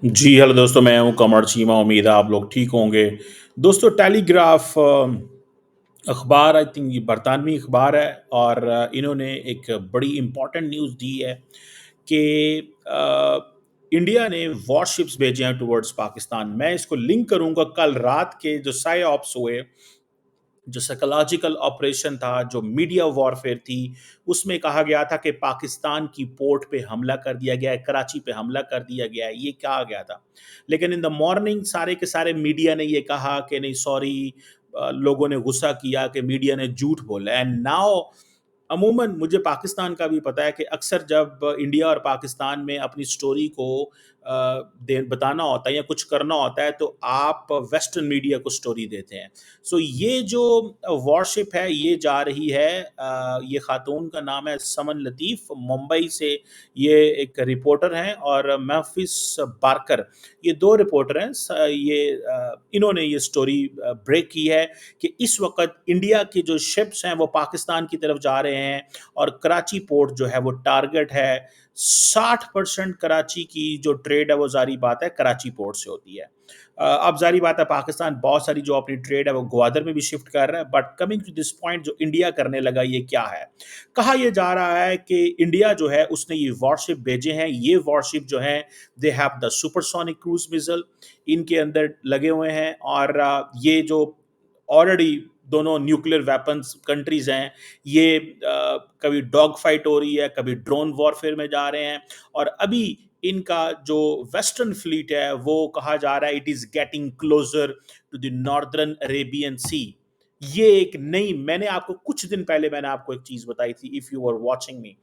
जी, hello दोस्तों, मैं हूँ कमर चीमा। उम्मीद है आप लोग ठीक होंगे। दोस्तों, टेलीग्राफ अखबार, आई थिंक ये बरतानवी अखबार है, और इन्होंने एक बड़ी इम्पोर्टेंट न्यूज़ दी है कि इंडिया ने वॉरशिप्स भेजे हैं टुवर्ड्स पाकिस्तान। मैं इसको लिंक करूँगा कल रात के जो साइऑप्स हुए, जो साइकोलॉजिकल ऑपरेशन था, जो मीडिया वॉरफेयर थी, उसमें कहा गया था कि पाकिस्तान की पोर्ट पे हमला कर दिया गया है, कराची पे हमला कर दिया गया है, ये कहा गया था। लेकिन इन द मॉर्निंग सारे के सारे मीडिया ने ये कहा कि नहीं, सॉरी, लोगों ने गुस्सा किया कि मीडिया ने झूठ बोला। एंड नाउ अमूमन मुझे पाकिस्तान का भी पता है कि अक्सर जब इंडिया और पाकिस्तान में अपनी स्टोरी को बताना होता है या कुछ करना होता है, तो आप वेस्टर्न मीडिया को स्टोरी देते हैं। सो ये जो वॉरशिप है, ये जा रही है, ये खातून का नाम है समन लतीफ़, मुंबई से ये एक रिपोर्टर हैं, और महफिस बारकर, ये 2 रिपोर्टर हैं। इन्होंने ये स्टोरी ब्रेक की है कि इस वक़्त इंडिया के जो शिप्स हैं वो पाकिस्तान की तरफ जा रहे हैं, और कराची पोर्ट जो है वो टारगेट है। 60% कराची की जो ट्रेड है वो ज़ाहिर बात है कराची पोर्ट से होती है। अब ज़ाहिर बात है पाकिस्तान बहुत सारी जो अपनी ट्रेड है वो ग्वादर में भी शिफ्ट कर रहा है, but coming to this point, जो इंडिया करने लगा ये क्या है? कहा यह जा रहा है कि इंडिया जो है उसने ये वॉरशिप भेजे हैं। ये वॉरशिप जो हैं, they have the supersonic cruise missile इनके अंदर लगे हुए हैं, और ये जो ऑलरेडी दोनों न्यूक्लियर वेपन्स कंट्रीज हैं, ये कभी डॉग फाइट हो रही है, कभी ड्रोन वॉरफेयर में जा रहे हैं, और अभी इनका जो वेस्टर्न फ्लीट है वो कहा जा रहा है it is getting closer to the northern Arabian Sea. ये एक नई, मैंने आपको कुछ दिन पहले मैंने आपको एक चीज बताई थी, if you are watching me,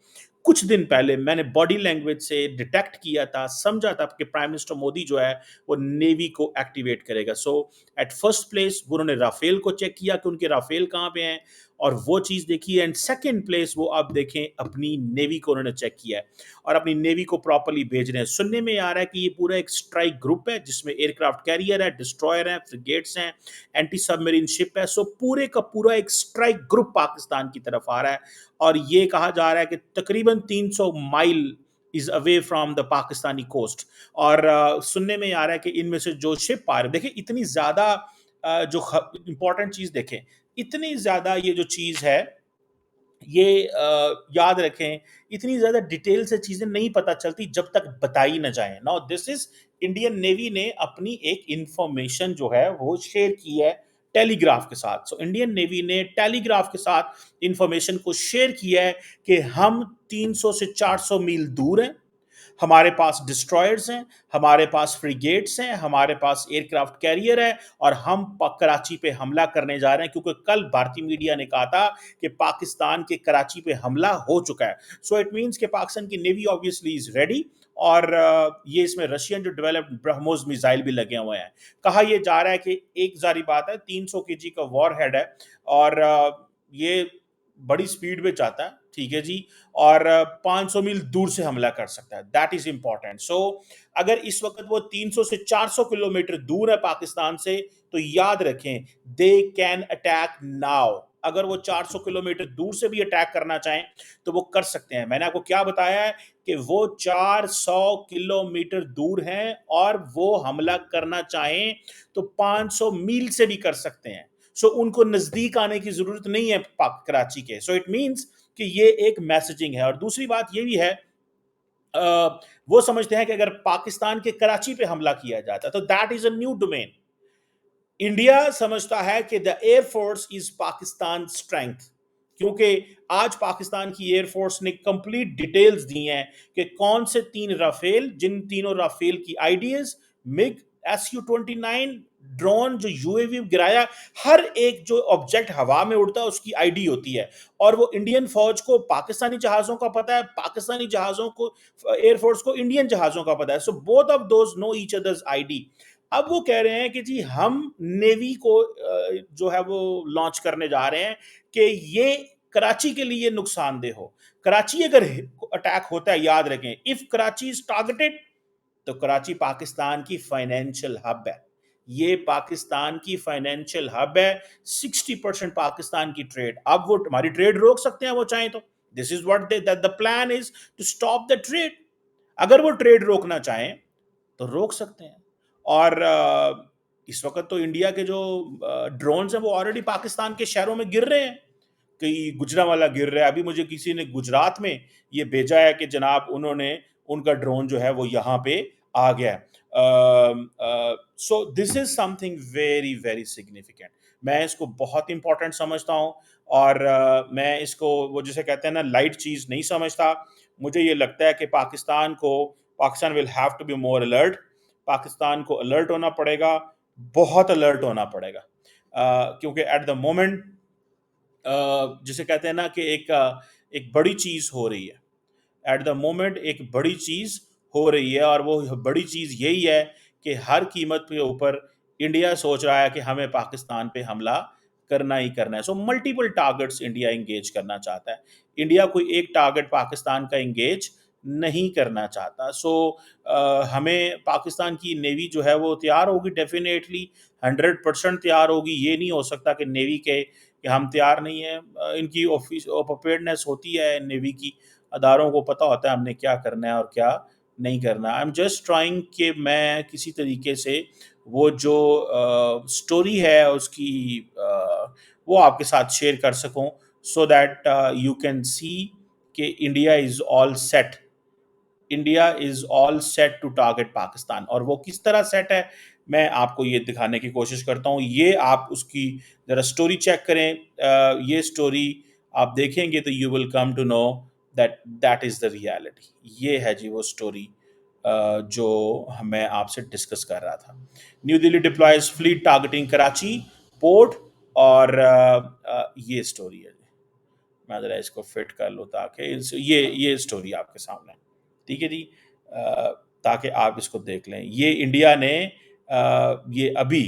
कुछ दिन पहले मैंने बॉडी लैंग्वेज से डिटेक्ट किया था, समझा था कि प्राइम मिनिस्टर मोदी जो है वो नेवी को एक्टिवेट करेगा। सो एट फर्स्ट प्लेस उन्होंने राफेल को चेक किया कि उनके राफेल कहाँ पे हैं, और वो चीज़ देखी है। एंड सेकंड प्लेस वो आप देखें, अपनी नेवी को उन्होंने चेक किया है, और अपनी नेवी को प्रॉपर्ली भेज रहे हैं। सुनने में आ रहा है कि ये पूरा एक स्ट्राइक ग्रुप है जिसमें एयरक्राफ्ट कैरियर है, डिस्ट्रॉयर है, फ्रिगेट्स हैं, एंटी सबमरीन शिप है। सो पूरे का पूरा एक स्ट्राइक ग्रुप पाकिस्तान की तरफ आ रहा है, और ये कहा जा रहा है कि तकरीबन 300 mile is away from the Pakistani coast. और सुनने में आ रहा है कि इनमें से जो शिप आ रहे, देखिए इतनी ज्यादा जो इंपॉर्टेंट चीज देखें, इतनी ज्यादा ये जो चीज है, ये याद रखें, इतनी ज़्यादा डिटेल से चीज़ें नहीं पता चलती जब तक बताई ना जाए। Now this is, Indian navy ने अपनी एक इंफॉर्मेशन जो है वो शेयर की है टेलीग्राफ के साथ। सो इंडियन नेवी ने टेलीग्राफ के साथ इंफॉर्मेशन को शेयर किया है कि हम 300 से 400 मील दूर हैं, हमारे पास डिस्ट्रॉयर्स हैं, हमारे पास फ्रिगेट्स हैं, हमारे पास एयरक्राफ्ट कैरियर है, और हम कराची पे हमला करने जा रहे हैं, क्योंकि कल भारतीय मीडिया ने कहा था कि पाकिस्तान के कराची पे हमला हो चुका है। सो इट मीन्स कि पाकिस्तान की नेवी ऑब्वियसली इज रेडी, और ये इसमें रशियन जो डेवलप्ड ब्रह्मोस मिसाइल भी लगे हुए हैं। कहा यह जा रहा है कि एक जारी बात है, 300 केजी का वॉर हेड है, और ये बड़ी स्पीड में जाता है, ठीक है जी, और 500 मील दूर से हमला कर सकता है। That is important. सो अगर इस वक्त वो 300 से 400 किलोमीटर दूर है पाकिस्तान से, तो याद रखें, दे कैन अटैक नाउ। अगर वो 400 किलोमीटर दूर से भी अटैक करना चाहें तो वो कर सकते हैं। मैंने आपको क्या बताया है कि वो 400 किलोमीटर दूर हैं, और वो हमला करना चाहें तो 500 मील से भी कर सकते हैं। सो उनको नजदीक आने की जरूरत नहीं है कराची के। सो इट मींस कि ये एक मैसेजिंग है। और दूसरी बात ये भी है, वो समझते हैं कि अगर पाकिस्तान के कराची पे हमला किया जाता है तो that is a new domain. India समझता है कि the air force is Pakistan strength, क्योंकि आज पाकिस्तान की एयरफोर्स ने कंप्लीट डिटेल्स दी हैं कि कौन से 3 राफेल, जिन तीनों राफेल की आईडीएस, मिग, SU-29 ड्रोन जो यूएवी गिराया, हर एक जो ऑब्जेक्ट हवा में उड़ता है उसकी आईडी होती है। और वो इंडियन फौज को पाकिस्तानी जहाजों का पता है, पाकिस्तानी जहाजों को, एयरफोर्स को इंडियन जहाजों का पता है। So both of those know each others ID. अब वो कह रहे हैं कि जी हम नेवी को जो है वो लॉन्च करने जा रहे हैं कि ये कराची के लिए नुकसानदेह हो। कराची अगर अटैक होता है, याद रखें, इफ कराची इज टारगेटेड, तो कराची पाकिस्तान की फाइनेंशियल हब है। ये पाकिस्तान की फाइनेंशियल हब है। 60% पाकिस्तान की ट्रेड, अब वो हमारी ट्रेड रोक सकते हैं वो चाहें तो। This is what the plan is, to stop the trade. अगर वो ट्रेड रोकना चाहें تو روک سکتے ہیں. اور اس وقت تو انڈیا کے جو ڈرونز ہیں وہ آلریڈی پاکستان کے شہروں میں گر رہے ہیں. کئی گجرانوالا گر رہا ہے. ابھی مجھے کسی نے گجرات میں یہ بھیجا ہے کہ جناب انہوں نے ان کا ڈرون جو ہے وہ یہاں پہ آ گیا ہے. So this is something very very significant. میں اس کو بہت امپورٹنٹ سمجھتا ہوں. اور میں اس کو وہ جسے کہتے ہیں نا لائٹ چیز نہیں سمجھتا. مجھے یہ لگتا ہے کہ Pakistan will have to be more alert. Pakistan کو الرٹ ہونا پڑے گا, بہت الرٹ ہونا پڑے گا. کیونکہ ایٹ دا مومنٹ جسے کہتے ہیں نا کہ ایک بڑی چیز ہو رہی ہے. ایٹ دا مومنٹ ایک بڑی چیز ہو رہی ہے, اور وہ بڑی چیز یہی ہے کہ ہر قیمت کے اوپر انڈیا سوچ رہا ہے کہ ہمیں پاکستان پہ حملہ کرنا ہی کرنا ہے. So multiple targets India engage کرنا چاہتا ہے. انڈیا کوئی ایک ٹارگٹ پاکستان کا انگیج نہیں کرنا چاہتا. سو ہمیں پاکستان کی نیوی جو ہے وہ تیار ہوگی, ڈیفینیٹلی 100% تیار ہوگی. یہ نہیں ہو سکتا کہ نیوی کے کہ ہم تیار نہیں ہیں. ان کی پریپیئرڈنیس ہوتی ہے, نیوی کی اداروں کو پتہ ہوتا ہے ہم نے کیا کرنا ہے اور کیا نہیں کرنا. آئی ایم جسٹ ٹرائنگ کہ میں کسی طریقے سے وہ جو سٹوری ہے اس کی وہ آپ کے ساتھ شیئر کر سکوں, so that you can see کہ India is all set. India is all set to target Pakistan. اور وہ کس طرح سیٹ ہے میں آپ کو یہ دکھانے کی کوشش کرتا ہوں. یہ آپ اس کی ذرا سٹوری چیک کریں. یہ سٹوری آپ دیکھیں گے تو you will come to know that is the reality. یہ ہے جی وہ سٹوری جو میں آپ سے ڈسکس کر رہا تھا. نیو دلی ڈپلائز فلیٹ ٹارگٹنگ کراچی پورٹ. اور یہ سٹوری ہے. میں ذرا اس کو فٹ کر لوں تاکہ یہ سٹوری آپ کے سامنے, ٹھیک ہے جی, تاکہ آپ اس کو دیکھ لیں. یہ انڈیا نے یہ ابھی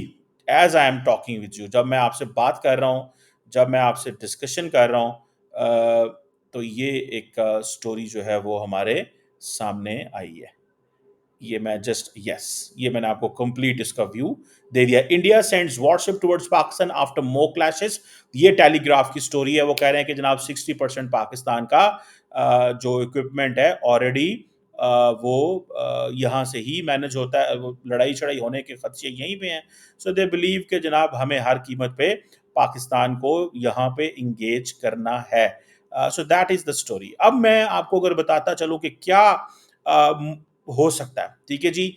as I am talking with you, جب میں آپ سے بات کر رہا ہوں, جب میں آپ سے ڈسکشن کر رہا ہوں, تو یہ ایک سٹوری جو ہے وہ ہمارے سامنے آئی ہے. یہ میں یہ میں نے آپ کو کمپلیٹ اس کا ویو دے دیا. India sends what's app towards Pakistan after مو کلیشز. یہ ٹیلی گراف کی سٹوری ہے. وہ کہہ رہے ہیں کہ جناب 60% پاکستان کا جو اکوپمنٹ ہے آلریڈی وہ یہاں سے ہی مینج ہوتا ہے. وہ لڑائی چڑائی ہونے کے خدشے یہیں پہ ہیں. سو دے بلیو کہ جناب ہمیں ہر قیمت پہ پاکستان کو یہاں پہ انگیج کرنا ہے. So that is the story. اب میں آپ کو اگر بتاتا چلوں کہ کیا ہو سکتا ہے, ٹھیک ہے جی.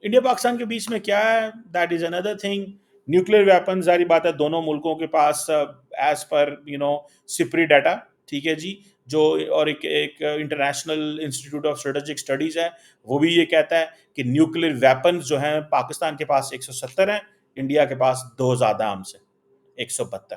انڈیا پاکستان کے بیچ میں کیا ہے, that is another thing. Nuclear weapon ظاہری بات ہے دونوں ملکوں کے پاس ایز پر سپری ڈیٹا, ٹھیک ہے جی, جو اور ایک international institute of strategic studies ہے, وہ بھی یہ کہتا ہے کہ نیوکلیر ویپنز جو ہیں پاکستان کے پاس 170 ہیں, انڈیا کے پاس 2 زیادہ ہم سے 172.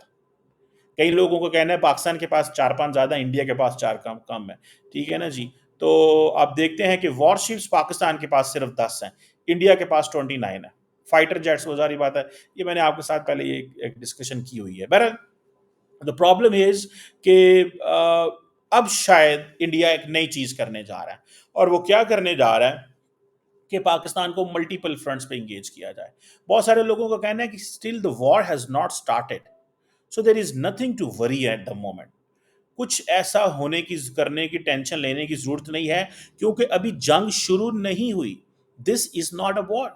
کئی لوگوں کو کہنا ہے پاکستان کے پاس 4-5 زیادہ, انڈیا کے پاس 4 کم ہے, ٹھیک ہے نا جی. تو آپ دیکھتے ہیں کہ وار شپس پاکستان کے پاس صرف 10 ہیں, انڈیا کے پاس 29 ہیں. فائٹر جیٹس وہ ظاہری بات ہے, یہ میں نے آپ کے ساتھ پہلے یہ ایک ڈسکشن کی ہوئی ہے. بہرحال the problem is کہ اب شاید انڈیا ایک نئی چیز کرنے جا رہا ہے, اور وہ کیا کرنے جا رہا ہے کہ پاکستان کو ملٹیپل فرنٹس پہ انگیج کیا جائے. بہت سارے لوگوں کا کہنا ہے کہ still the war has not started, so there is nothing to worry at the moment. کچھ ایسا ہونے کی کرنے کی ٹینشن لینے کی ضرورت نہیں ہے, کیونکہ ابھی جنگ شروع نہیں ہوئی. This is not a war.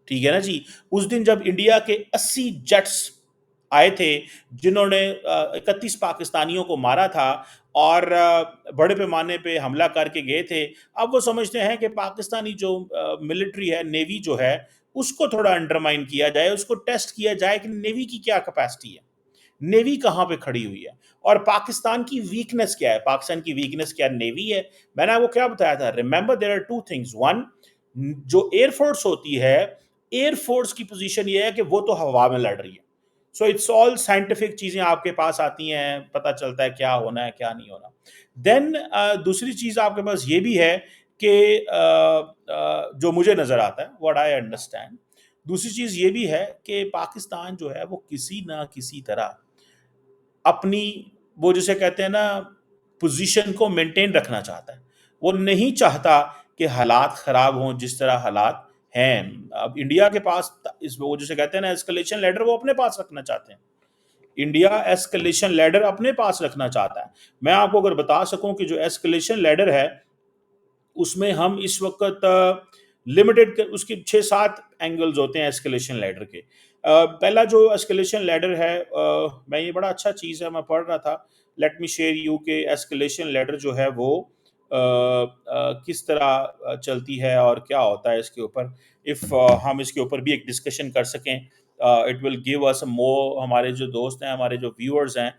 ٹھیک ہے نا جی. اس دن جب انڈیا کے 80 جیٹس آئے تھے جنہوں نے 31 پاکستانیوں کو مارا تھا اور بڑے پیمانے پہ حملہ کر کے گئے تھے, اب وہ سمجھتے ہیں کہ پاکستانی جو ملٹری ہے, نیوی جو ہے, اس کو تھوڑا انڈرمائن کیا جائے, اس کو ٹیسٹ کیا جائے کہ نیوی کی کیا کیپیسٹی ہے, نیوی کہاں پہ کھڑی ہوئی ہے, اور پاکستان کی ویکنس کیا ہے. پاکستان کی ویکنس کیا نیوی ہے. میں نے آپ کو کیا بتایا تھا, remember there are 2 things. One, جو ایئر فورس ہوتی ہے, ایئر فورس کی پوزیشن یہ ہے کہ وہ تو ہوا میں لڑ رہی ہے. سو اٹس آل سائنٹیفک چیزیں آپ کے پاس آتی ہیں, پتہ چلتا ہے کیا ہونا ہے کیا نہیں ہونا. دین دوسری چیز آپ کے پاس یہ بھی ہے کہ جو مجھے نظر آتا ہے, واٹ آئی انڈرسٹینڈ, دوسری چیز یہ بھی ہے کہ پاکستان جو ہے وہ کسی نہ کسی طرح اپنی وہ جسے کہتے ہیں نا پوزیشن کو مینٹین رکھنا چاہتا ہے. وہ نہیں چاہتا کہ حالات خراب ہوں جس طرح حالات ہیں. اب انڈیا کے پاس وہ جسے کہتے ہیں نا ایسکلیشن لیڈر, وہ اپنے پاس رکھنا چاہتے ہیں. انڈیا ایسکلیشن لیڈر اپنے پاس رکھنا چاہتا ہے. میں آپ کو اگر بتا سکوں کہ جو ایسکلیشن لیڈر ہے उसमें हम इस वक्त लिमिटेड, उसकी 6-7 एंगल्स होते हैं एस्केलेशन लैडर के। पहला जो एस्केलेशन लैडर है, मैं ये बड़ा अच्छा चीज़ है, मैं पढ़ रहा था, लेट मी शेयर यू के एस्केलेशन लैडर जो है वो किस तरह चलती है और क्या होता है इसके ऊपर। इफ़ हम इसके ऊपर भी एक डिस्कशन कर सकें, इट विल गिव अस मोर, हमारे जो दोस्त हैं, हमारे जो व्यूअर्स हैं,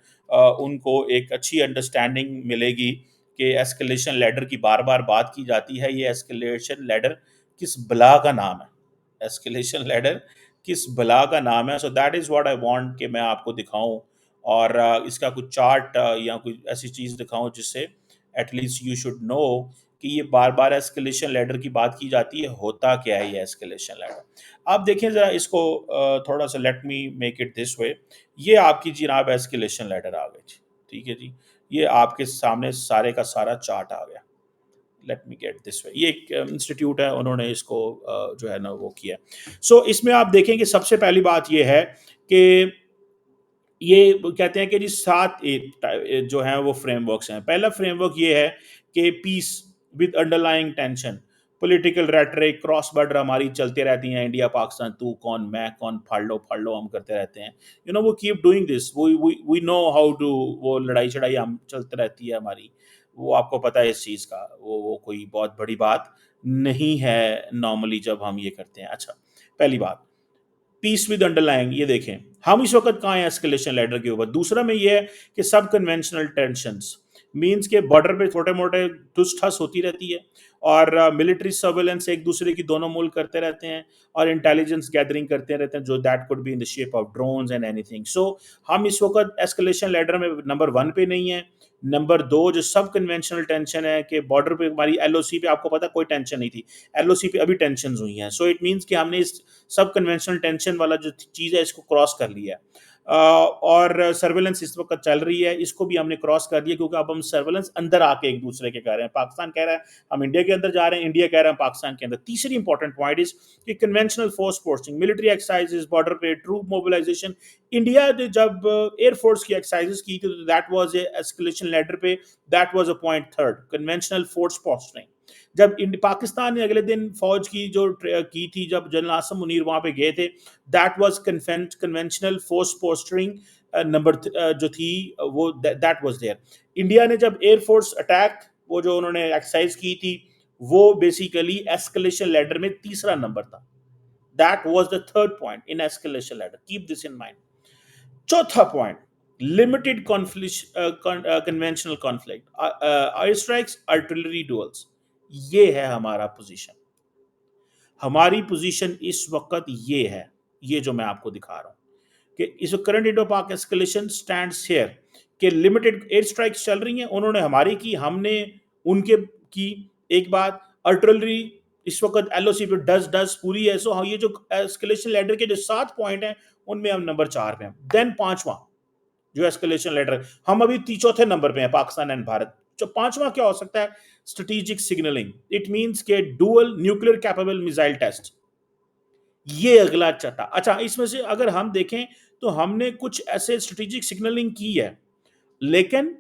उनको एक अच्छी अंडरस्टैंडिंग मिलेगी कि एस्केलेशन लैडर की बार बार बात की जाती है। ये एस्केलेशन लैडर किस बला का नाम है? एस्केलेशन लैडर किस बला का नाम है? So that is what I want कि मैं आपको दिखाऊं, और इसका कुछ चार्ट या कोई ऐसी चीज़ दिखाऊं जिससे एटलीस्ट यू शुड नो कि ये बार बार एस्केलेशन लैडर की बात की जाती है, होता क्या है ये एस्केलेशन लैडर। आप देखें ज़रा इसको, थोड़ा सा let me make it this way. ये आपकी जनाब एस्केलेशन लैडर आ गई जी, ठीक है जी। ये आपके सामने सारे का सारा चार्ट आ गया। Let me get this way, ये एक इंस्टीट्यूट है, उन्होंने इसको जो है ना वो किया। सो इसमें आप देखें कि सबसे पहली बात ये है कि ये कहते हैं कि जी 7 जो हैं वो फ्रेमवर्क्स हैं। पहला फ्रेमवर्क ये है कि peace with underlying tension, political rhetoric, cross border हमारी चलते रहती हैं, इंडिया पाकिस्तान, तू कौन मैं कौन, फाड़ लो हम करते रहते हैं। वो keep doing this, we know how to, वो लड़ाई चढ़ाई हम चलती रहती है हमारी, वो आपको पता है इस चीज़ का, वो कोई बहुत बड़ी बात नहीं है नॉर्मली जब हम ये करते हैं। अच्छा, पहली बात पीस विद अंडरलाइंग, ये देखें हम इस वक्त कहाँ हैं एस्केलेशन लैडर के ऊपर। दूसरा में ये है कि सब कन्वेंशनल टेंशंस मींस के बॉर्डर पे छोटे मोटे ठुस ठस होती रहती है, और मिलिट्री सर्वेलेंस एक दूसरे की दोनों मुल्क करते रहते हैं, और इंटेलिजेंस गैदरिंग करते रहते हैं, जो that could be in the shape of drones and anything. So हम इस वक्त एस्केलेशन लैडर में नंबर 1 पे नहीं है। नंबर 2 जो सब कन्वेंशनल टेंशन है कि बॉर्डर पे हमारी एलओसी पे, आपको पता कोई टेंशन नहीं थी, एलओसी पे अभी टेंशन हुई हैं। सो इट मीन्स कि हमने इस सब कन्वेंशनल टेंशन वाला जो चीज़ है इसको क्रॉस कर लिया है। और सर्वेलेंस इस वक्त चल रही है, इसको भी हमने क्रॉस कर दिया, क्योंकि अब हम सर्वेलेंस अंदर आके एक दूसरे के कर रहे हैं। पाकिस्तान कह रहा है हम इंडिया के अंदर जा रहे हैं, इंडिया कह रहा है पाकिस्तान के अंदर। तीसरी इंपॉर्टेंट पॉइंट इज कि conventional force posting, military exercises, border पे ट्रूप मोबिलाइजेशन। इंडिया ने जब एयरफोर्स की एक्सरसाइजेस की थी, तो that was a escalation ladder पे, that was a point third, conventional force posting. जब पाकिस्तान ने अगले दिन फौज की जो की थी, जब जनरल आसम मुनीर वहां पे गए थे, that was conventional force postering number जो थी, वो दैट वाज देयर। इंडिया ने जब एयरफोर्स अटैक, वो जो उन्होंने एक्सरसाइज की थी, वो बेसिकली एस्केलेशन लैडर में तीसरा नंबर था। That was the third point in escalation ladder, keep this in mind. चौथा point, limited conventional conflict, air strikes, artillery duels. ये है हमारा पोजीशन। हमारी पोजीशन इस वक्त ये है, ये जो मैं आपको दिखा रहा हूं कि इस करंट इंडो पाक एस्केलेशन स्टैंड्स हियर, कि लिमिटेड एयर स्ट्राइक्स चल रही हैं, उन्होंने हमारी की, हमने उनके की। एक बात, आर्टिलरी इस वक्त एलओसी पे डस डस पूरी है। सो हाँ, ये जो एस्केलेशन लैडर के जो 7 पॉइंट हैं, उनमें हम नंबर 4 पे हैं। देन पांचवा जो एस्केलेशन लेटर, हम अभी चौथे नंबर पे हैं, पाकिस्तान एंड भारत। जो पांचवा क्या हो सकता है? स्ट्रेटेजिक सिग्नलिंग, इट मींस के dual nuclear capable missile test. ये अगला चटा। अच्छा, इसमें से अगर हम देखें तो हमने कुछ ऐसे स्ट्रेटेजिक सिग्नलिंग की है, लेकिन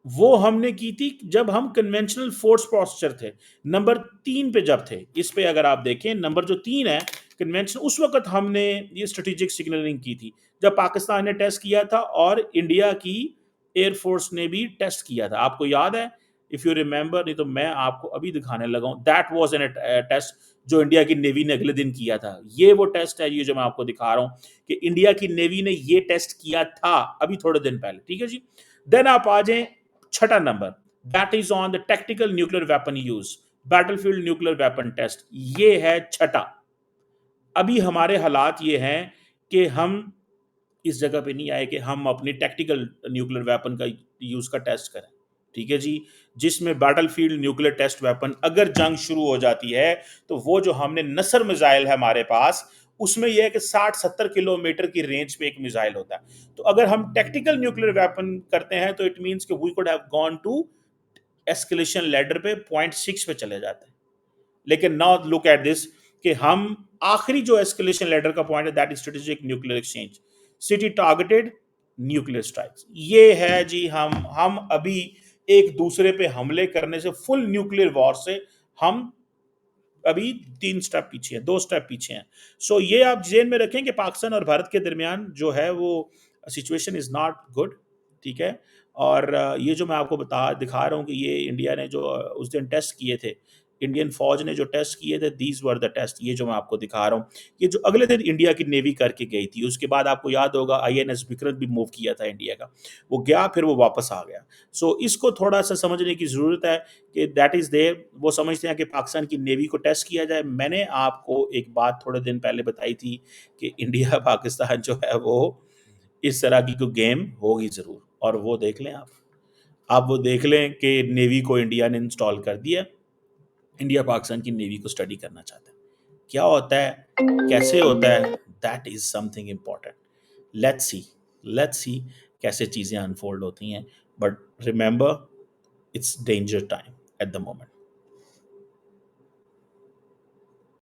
वो हमने की थी जब हम कन्वेंशनल फोर्स पोस्चर थे, नंबर 3 पे जब थे। इस पे अगर आप देखें नंबर जो 3 है कन्वेंशन, उस वक्त हमने ये स्ट्रेटेजिक सिग्नलिंग की थी, जब पाकिस्तान ने टेस्ट किया था और इंडिया की एयरफोर्स ने भी टेस्ट किया था। आपको याद है? इफ यू रिमेंबर, नहीं तो मैं आपको अभी दिखाने लगा हूं। दैट वाज एन टेस्ट जो इंडिया की नेवी ने अगले दिन किया था। ये वो टेस्ट है, ये जो मैं आपको दिखा रहा हूं कि इंडिया की नेवी ने ये टेस्ट किया था अभी थोड़े दिन पहले। ठीक है जी। देन आप आ जाएं छठा number, that is on the tactical nuclear weapon use, battlefield nuclear weapon test. ये है छठा। अभी हमारे हालात ये हैं कि हम इस जगह पे नहीं आए कि हम अपनी टैक्टिकल न्यूक्लियर वेपन का यूज का टेस्ट करें। ठीक है जी। जिसमें बैटलफील्ड न्यूक्लियर टेस्ट वेपन, अगर जंग शुरू हो जाती है तो वो जो हमने नसर मिसाइल है हमारे पास, उसमें यह है कि 60-70 किलोमीटर की रेंज पे एक मिसाइल होता है। तो अगर हम टैक्टिकल न्यूक्लियर वेपन करते हैं तो इट मींस कि we could have gone to escalation ladder पे पॉइंट 6 पे चले जाते हैं। लेकिन नाउ लुक एट दिस, कि हम आखिरी जो एस्केलेशन लेटर का पॉइंट है, that is strategic nuclear exchange, city targeted nuclear strikes. ये है जी, हम अभी ایک دوسرے پہ حملے کرنے سے، فل نیوکلیر وار سے ہم ابھی 3 سٹیپ پیچھے ہیں، 2 سٹیپ پیچھے ہیں. سو یہ آپ ذہن میں رکھیں کہ پاکستان اور بھارت کے درمیان جو ہے وہ سچویشن از ناٹ گڈ. ٹھیک ہے. اور یہ جو میں آپ کو دکھا رہا ہوں کہ یہ انڈیا نے جو اس دن ٹیسٹ کیے تھے، انڈین فوج نے جو ٹیسٹ کیے تھے، دیز ور دا ٹیسٹ. یہ جو میں آپ کو دکھا رہا ہوں، یہ جو اگلے دن انڈیا کی نیوی کر کے گئی تھی. اس کے بعد آپ کو یاد ہوگا INS وکرت بھی موو کیا تھا انڈیا کا، وہ گیا پھر وہ واپس آ گیا. سو اس کو تھوڑا سا سمجھنے کی ضرورت ہے کہ دیٹ از دیر. وہ سمجھتے ہیں کہ پاکستان کی نیوی کو ٹیسٹ کیا جائے. میں نے آپ کو ایک بات تھوڑے دن پہلے بتائی تھی کہ انڈیا پاکستان جو ہے وہ اس طرح کی کوئی گیم ہوگی ضرور. اور وہ دیکھ لیں آپ وہ دیکھ لیں کہ نیوی کو انڈیا نے انسٹال کر دیا. انڈیا پاکستان کی نیوی کو اسٹڈی کرنا چاہتا ہے. کیا ہوتا ہے، کیسے ہوتا ہے، that is something important. Let's see کیسے چیزیں انفولڈ ہوتی ہیں. But remember it's danger time at the moment.